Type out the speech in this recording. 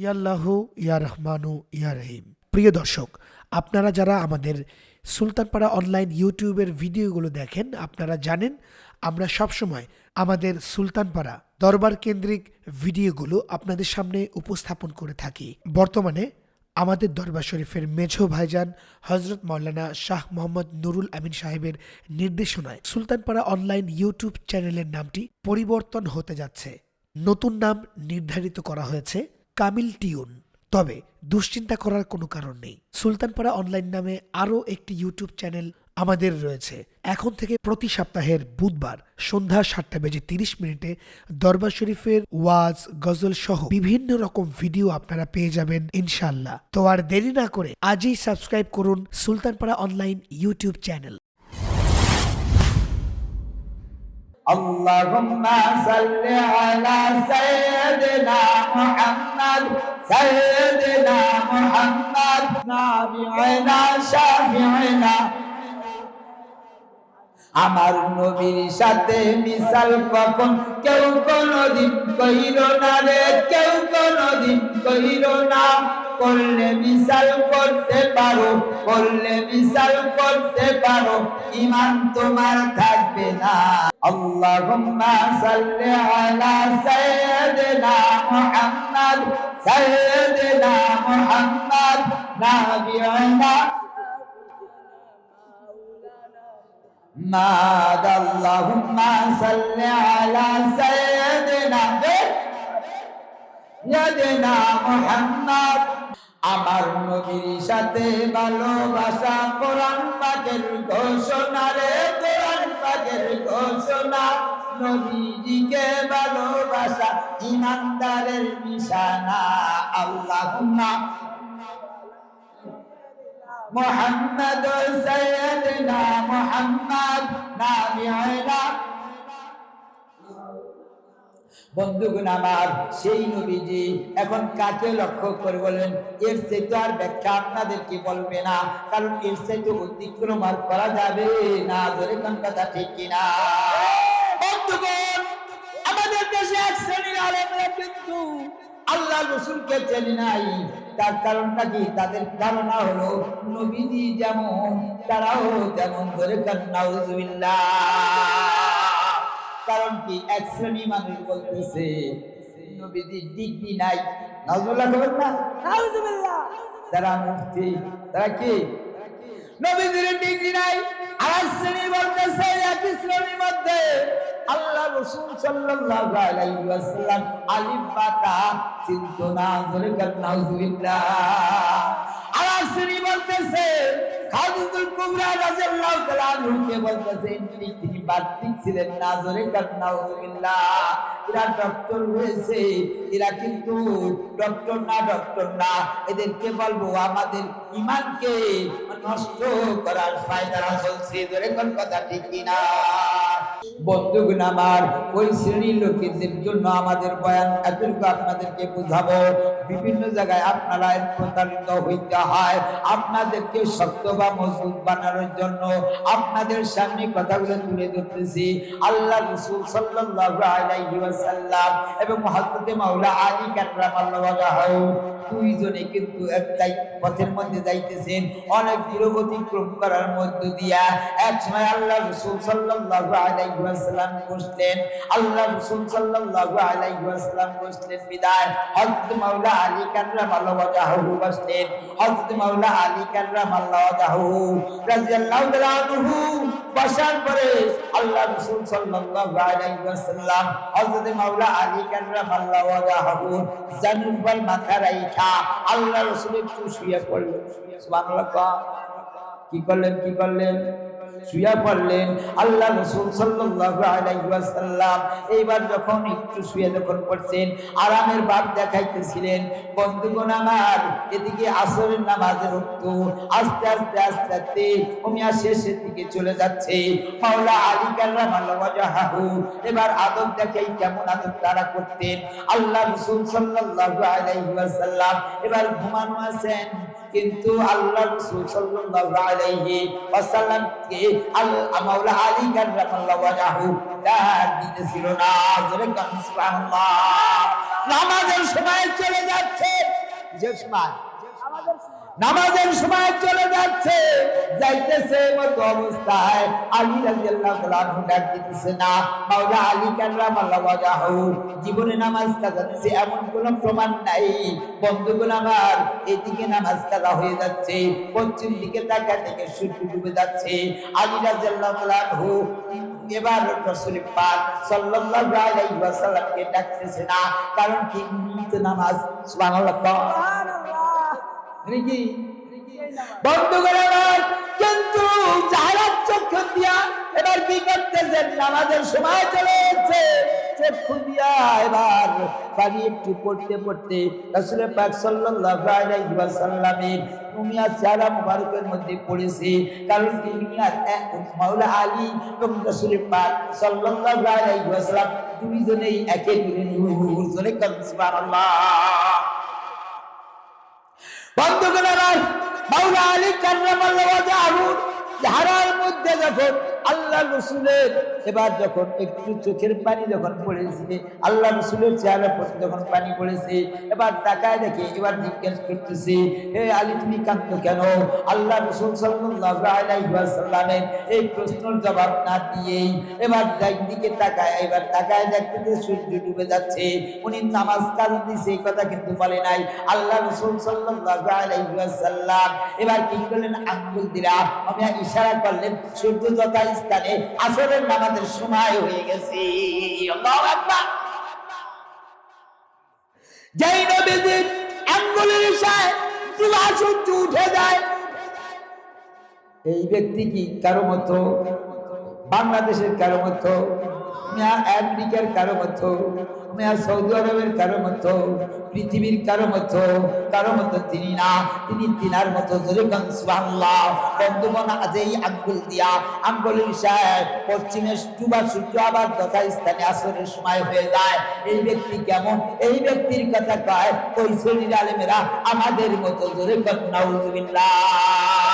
ইয়াল্লাহু ইয়া রহমানু ইয়া রহিম। প্রিয় দর্শক, আপনারা যারা আমাদের সুলতানপাড়া অনলাইন ইউটিউবের ভিডিওগুলো দেখেন, আপনারা জানেন আমরা সবসময় আমাদের সুলতানপাড়া দরবার কেন্দ্রিক ভিডিওগুলো আপনাদের সামনে উপস্থাপন করে থাকি। বর্তমানে আমাদের দরবার শরীফের মেঝো ভাইজান হজরত মাওলানা শাহ মোহাম্মদ নুরুল আমিন সাহেবের নির্দেশনায় সুলতানপাড়া অনলাইন ইউটিউব চ্যানেলের নামটি পরিবর্তন হতে যাচ্ছে। নতুন নাম নির্ধারিত করা হয়েছে কামিল টিউন। তবে দুশ্চিন্তা করার কোনো কারণ নেই। সুলতানপাড়া অনলাইন নামে আরও একটি ইউটিউব চ্যানেল আমাদের রয়েছে। এখন থেকে প্রতি সপ্তাহের বুধবার সন্ধ্যা 7:30 দরবার শরীফের ওয়াজ, গজল সহ বিভিন্ন রকম ভিডিও আপনারা পেয়ে যাবেন ইনশাআল্লাহ। তো আর দেরি না করে আজই সাবস্ক্রাইব করুন সুলতানপাড়া অনলাইন ইউটিউব চ্যানেল। اللهم صل على سيدنا محمد سيدنا محمد نبينا شافعنا আমার নবীর সাথে মিশাল কখন কেউ কোনদিন কইর না রে, কেউ কোনদিন কইর না। করলে মিশাল করতে পারো, করলে মিশাল করতে পারো, ঈমান তোমার থাকবে না। আল্লাহুম্মা সাল্লি আলা সাইয়্যিদিনা মুহাম্মদ সাইয়্যিদিনা মুহাম্মদ নাবিয়িনা মাদ। আল্লাহুম্মা সাল্লি আলা সাইয়্যিদিনা মুহাম্মদ। আমার নবীর সাথে ভালোবাসা কোরআন পাকের ঘোষণা রে, কোরআন পাকের ঘোষণা। নবীজিকে ভালোবাসা ঈমানদারের নিশানা। আল্লাহুম্মা মুহাম্মদ সাইয়্যিদিনা মুহাম্মদ নাবিয়িনা। বন্ধুগণ আমার, সেই নবীজি এখন কাকে লক্ষ্য করে বলেন? এর চাইতে আর ব্যাখ্যা আপনাদেরকে বলবে না, কারণ এর চাইতে অতিক্রম আর করা যাবে না। ধরে কোন কথা ঠিক কিনা? বন্ধুগণ, আমাদের দেশে এক শ্রেণীর আলেমরা কিন্তু আল্লাহ রসুলকে চেনে নাই। তার কারণটা কি? তাদের ধারণা হলো নবীজি যেমন তারাও তেমন। ধরে কোন নাউজুবিল্লাহ। কারণ কি? এক শ্রেণী মানুষ বলতেছে নবীজির ডিগ্রি নাই। নাউজুবিল্লাহ বলেন না? নাউজুবিল্লাহ। তারা মুফতি, তারা কি? নবীজির ডিগ্রি নাই। আর এক শ্রেণী বলতেছে একই শ্রেণীর মধ্যে আল্লাহ রাসূল সাল্লাল্লাহু আলাইহি ওয়াসাল্লাম আলিফ বা তা চিনতো না। বলে নাউজুবিল্লাহ। আর এক শ্রেণী বলতেছে খাদিজাতুল কুবরা রাদিয়াল্লাহু তাআলা আনহাকে বলতেছে তিনি বাতিক ছিলেন না। জোরে কান নাউজুবিল্লাহ। এরা ডক্টর হয়েছে, এরা কিন্তু ডক্টর না, ডক্টর না। এদেরকে বলবো আমাদের ঈমানকে নষ্ট করার ফায়দারা চলছে। জোরে কোন কথা ঠিক কিনা? বন্ধুগণ আমার, ওই শ্রেণীর লোকেদের জন্য আমাদের বয়ান এতটুকু আপনাদেরকে বুঝাবো। বিভিন্ন জায়গায় আপনারা প্রতারিত হইতে হয়। আপনাদেরকে শক্ত বা মজবুত বানানোর জন্য আপনাদের সামনে কথাগুলো তুলে ধরতেছি। আল্লাহ রাসূল সাল্লাল্লাহু আলাইহি ওয়াসাল্লাম এবং হযরত মাওলা আলী কাররামাল্লাহু ওয়াজহাহু দুইজনে কিন্তু একটাই পথের মধ্যে যাইতেছেন। অনেক দূর অতিক্রম করার মধ্য দিয়া এক সময় আল্লাহ রাসূল সাল্লাল্লাহু আলাইহি ওয়াসাল্লাম বসলেন। আল্লাহ রাসূল সাল্লাল্লাহু আলাইহি ওয়াসাল্লাম বসলেন বিদায় হযরত মাওলা আলী কাররামাল্লাহু ওয়াজহাহু বসলেন। হযরত মাওলা আলী কাররামাল্লাহু ওয়াজহাহু রাদিয়াল্লাহু তাআলা আনহু বসার পরে আল্লাহ রাসূল সাল্লাল্লাহু আলাইহি ওয়াসাল্লাম হযরত মাওলা আলী কাররামাল্লাহু ওয়াজহাহু জানুর বল মাথা রাইখা আল্লাহ রাসূল একটু শুয়ে পড়লেন। সুবহানাল্লাহ। কি করলেন? কি করলেন? শুয়ে পড়লেন। আল্লাহ রাসূল সাল্লাল্লাহু আলাইহি ওয়াসাল্লাম এইবার যখন একটু শুয়ে যখন পড়ছেন, আরামের ভাব দেখাইতেছিলেন। বন্ধুগণ আমার, এদিকে আসরের নামাজের ওয়াক্ত আস্তে আস্তে আস্তে আস্তে ওমিয়া শেষের দিকে চলে যাচ্ছে। মাওলা আলী কাররামাল্লাহু ওয়াজহাহু এবার আদব দেখাই কেমন আদব তারা করতেন। আল্লাহ রাসূল সাল্লাল্লাহু আলাইহি ওয়াসাল্লাম এবার ঘুমানো আছেন, কিন্তু আল্লাহ রাসূল সাল্লাল্লাহু আলাইহি ওয়াসাল্লাম কে মাওলা আলী কাররামাল্লাহু ওয়াজহাহু ডাক দিতেছিল না। জোরে কান সুবহানাল্লাহ। নামাজের সময় চলে যাচ্ছে, যে সময় নামাজের সময় চলে যাচ্ছে, যাইতেছে মতো অবস্থায় আলী রাদিয়াল্লাহু তাআলা আনহু ডাক দিতেছে না, মাওলা আলী কাররামাল্লাহু ওয়াজহাহু জীবনে নামাজ কাজা দিছে এমন কোনো প্রমাণ নাই। বন্ধুগণ আমার, এদিকে নামাজ কাজা হয়ে যাচ্ছে, পশ্চিম দিকে তাকায় থেকে সূর্য ডুবে যাচ্ছে। আলী রাদিয়াল্লাহু তাআলা আনহু এবার রাসূল পাক সাল্লাল্লাহু আলাইহি ওয়াসাল্লামকে ডাকতেছে না, কারণ কি নামাজ। সুবহানাল্লাহ, কি বন্ধুগণ আমার, কিন্তু যারা চক্ষু দিয়া এবার কি করতেছেন, নামাজের সময় চলে যাচ্ছে, চক্ষু দিয়া এবার পানি একটু পড়তে পড়তে রাসূল পাক সাল্লাল্লাহু আলাইহি ওয়াসাল্লামের দুনিয়া চেহারা মুবারকের মধ্যে পড়েছে। কারণ কি দুনিয়ার মাওলা আলী এবং রাসূল পাক সাল্লাল্লাহু আলাইহি ওয়াসাল্লাম দুইজনেই একে নূর। জোরে কান সুবহানাল্লাহ। বন্ধুগণ আমার, মাওলা আলী কাররামাল্লাহু ওয়াজহাহু চেহারার মধ্যে যখন আল্লাহ রাসূলের এবার যখন একটু চোখের পানি যখন পড়েছে, আল্লাহ রাসূলের চেহারার প্রতি যখন পানি পড়েছে, এবার তাকায় দেখে, এবার জিজ্ঞেস করতেছে, হে আলী তুমি কাঁদছো কেন? আল্লাহ রাসূল সাল্লাল্লাহু আলাইহি ওয়াসাল্লামের এই প্রশ্নের জবাব না দিয়েই এবার দিকে তাকায়, এবার তাকায় দেখতে সূর্য ডুবে যাচ্ছে। উনি নামাজ কাজা দিয়েছে এই কথা কিন্তু বলে নাই। আল্লাহ রাসূল সাল্লাল্লাহু আলাইহি ওয়াসাল্লাম এবার কি করলেন, আঙ্গুল দিরা আমি ইশারা করলেন, সূর্য যথা স্থানে আসরের নামাজের সময় হয়ে গেছে। আল্লাহু আকবার। যেই নবীজির আঙ্গুলের ইশারায় পুরো সূর্য উঠে যায়, এই ব্যক্তি কি কারো মতো, বাংলাদেশের কারো মতো, আমেরিকার কারো মতো, সৌদি আরবের কারো মতো, পৃথিবীর কারো মতো তিনি না, তিনি তিনার মতো। জোরে কান সুবহানাল্লাহ। বন্ধুগণ, আজ এই আঙ্গুল দিয়া আঙ্গুলের ইশারায় পশ্চিমে ডুবা সূর্য আবার যথা স্থানে আসরের সময় হয়ে যায়। এই ব্যক্তি কেমন? এই ব্যক্তির কথা কয় ওই শ্রেণীর আলেমেরা আমাদের মতো। জোরে কান নাউজুবিল্লাহ।